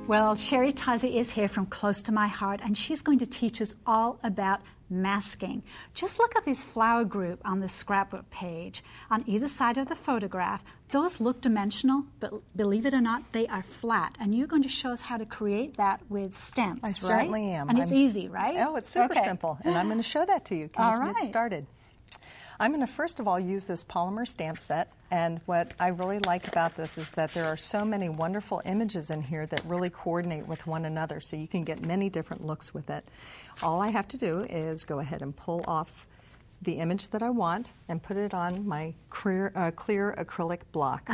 Well, Sherri Tozzi is here from Close to My Heart, and she's going to teach us all about masking. Just look at this flower group on the scrapbook page. On either side of the photograph, those look dimensional, but believe it or not, they are flat. And you're going to show us how to create that with stamps, I right? certainly am. And it's easy, right? Oh, it's super simple, and I'm going to show that to you. Can we get started? I'm going to first of all use this polymer stamp set, and what I really like about this is that there are so many wonderful images in here that really coordinate with one another, so you can get many different looks with it. All I have to do is go ahead and pull off the image that I want and put it on my clear acrylic block.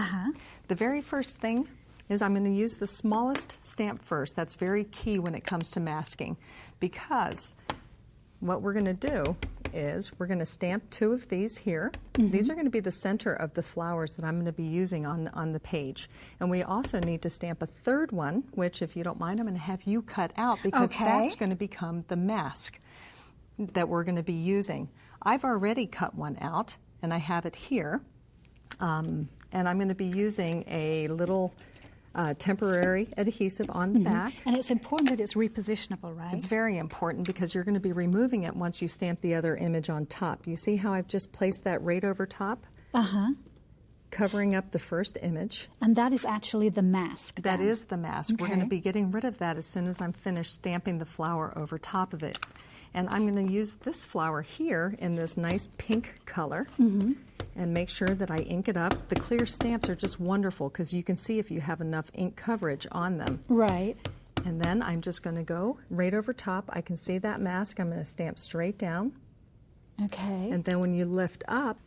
The very first thing is I'm going to use the smallest stamp first. That's very key when it comes to masking, because what we're going to do is we're going to stamp two of these here. These are going to be the center of the flowers that I'm going to be using on the page. And we also need to stamp a third one, which, if you don't mind, I'm going to have you cut out, because that's going to become the mask that we're going to be using. I've already cut one out, and I have it here. And I'm going to be using a little temporary adhesive on the back. And it's important that it's repositionable, right? It's very important, because you're going to be removing it once you stamp the other image on top. You see how I've just placed that right over top? Covering up the first image. And that is actually the mask. That is the mask. We're going to be getting rid of that as soon as I'm finished stamping the flower over top of it. And I'm going to use this flower here in this nice pink color. And make sure that I ink it up. The clear stamps are just wonderful, because you can see if you have enough ink coverage on them. Right. And then I'm just going to go right over top. I can see that mask. I'm going to stamp straight down. Okay. And then when you lift up,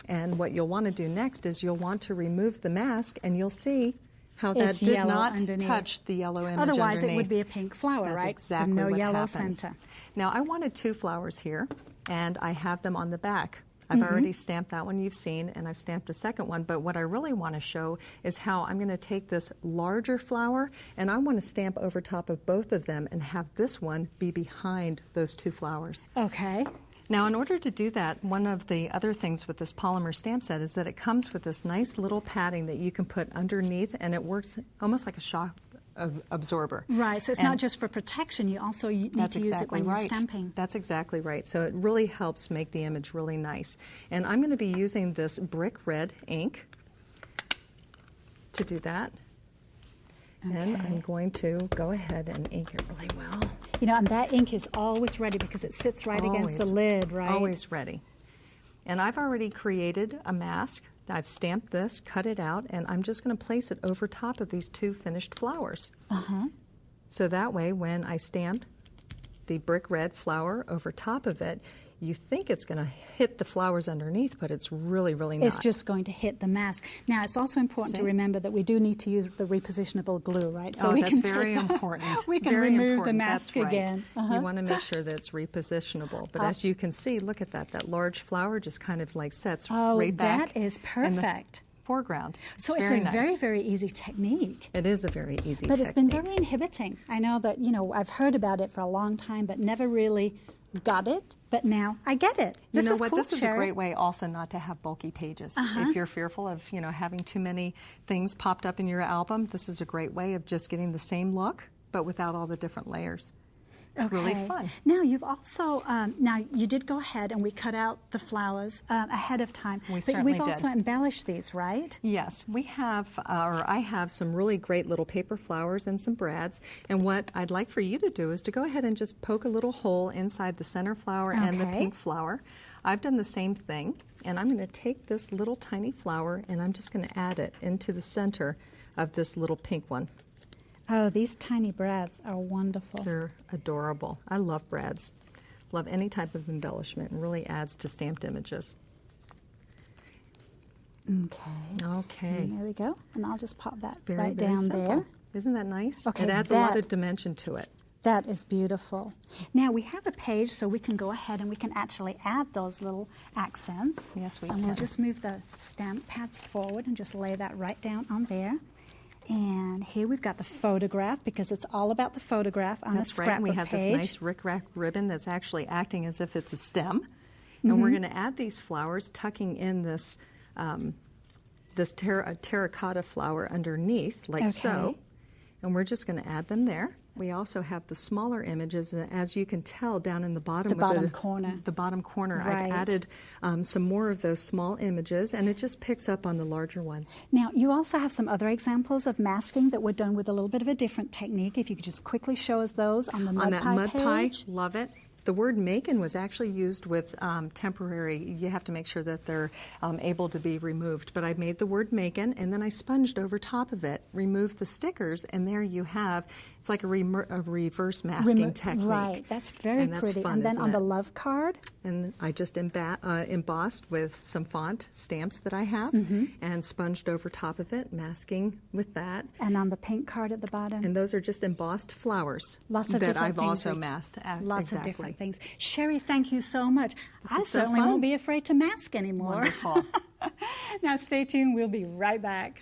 and what you'll want to do next is you'll want to remove the mask, and you'll see how that did not touch the yellow image underneath. Otherwise it would be a pink flower, right? Exactly no what yellow happens. center. Now I wanted two flowers here, and I have them on the back. I've already stamped that one you've seen, and I've stamped a second one, but what I really want to show is how I'm going to take this larger flower, and I want to stamp over top of both of them and have this one be behind those two flowers. Okay. Now, in order to do that, one of the other things with this polymer stamp set is that it comes with this nice little padding that you can put underneath, and it works almost like a shock absorber. Right, so it's not just for protection, you also need to use it when you're stamping. That's exactly right. So it really helps make the image really nice. And I'm going to be using this brick red ink to do that. And I'm going to go ahead and ink it really well. You know, and that ink is always ready, because it sits right against the lid, right? Always ready. And I've already created a mask. I've stamped this, cut it out, and I'm just going to place it over top of these two finished flowers. So that way, when I stamp the brick red flower over top of it, you think it's going to hit the flowers underneath, but it's really, really not. It's just going to hit the mask. Now, it's also important to remember that we do need to use the repositionable glue, right? So that's very important. We can remove the mask again. You want to make sure that it's repositionable. But as you can see, look at that. That large flower just kind of like sets right back. That is perfect. Foreground. So it's a very, very easy technique. It is a very easy technique. But it's been very inhibiting. I know that, you know, I've heard about it for a long time, but never really got it. But now I get it. You know what? This is a great way also not to have bulky pages. If you're fearful of, you know, having too many things popped up in your album, this is a great way of just getting the same look, but without all the different layers. It's really fun. Now, you've also, now you did go ahead and we cut out the flowers ahead of time. But we've also embellished these, right? Yes, we have, or I have some really great little paper flowers and some brads. And what I'd like for you to do is to go ahead and just poke a little hole inside the center flower and the pink flower. I've done the same thing. And I'm going to take this little tiny flower and I'm just going to add it into the center of this little pink one. Oh, these tiny brads are wonderful. They're adorable. I love brads. Love any type of embellishment. It really adds to stamped images. Okay. And there we go. And I'll just pop that very down simple. there. Isn't that nice? Okay, it adds a lot of dimension to it. That is beautiful. Now we have a page, so we can go ahead and we can actually add those little accents. Yes, we can. And we'll just move the stamp pads forward and just lay that right down on there. And here we've got the photograph, because it's all about the photograph on the scrapbook page. We have this nice rickrack ribbon that's actually acting as if it's a stem. And we're going to add these flowers, tucking in this, this terracotta flower underneath, like so. and we're just going to add them there. We also have the smaller images, and as you can tell down in the bottom, corner. The bottom corner, Right. I've added some more of those small images, and it just picks up on the larger ones. Now, you also have some other examples of masking that were done with a little bit of a different technique. If you could just quickly show us those on the mud pie page. Love it. The word "makin" was actually used with temporary. You have to make sure that they're able to be removed. But I made the word "makin" and then I sponged over top of it, removed the stickers, and there you have. It's like a reverse masking technique. Right, that's very pretty. Fun, and then isn't on it? the love card. And I just embossed with some font stamps that I have and sponged over top of it, masking with that. And on the pink card at the bottom. And those are just embossed flowers Lots of that different I've things. also masked. Lots of different things. Sherri, thank you so much. I is so certainly fun. won't be afraid to mask anymore. Wonderful. Now stay tuned. We'll be right back.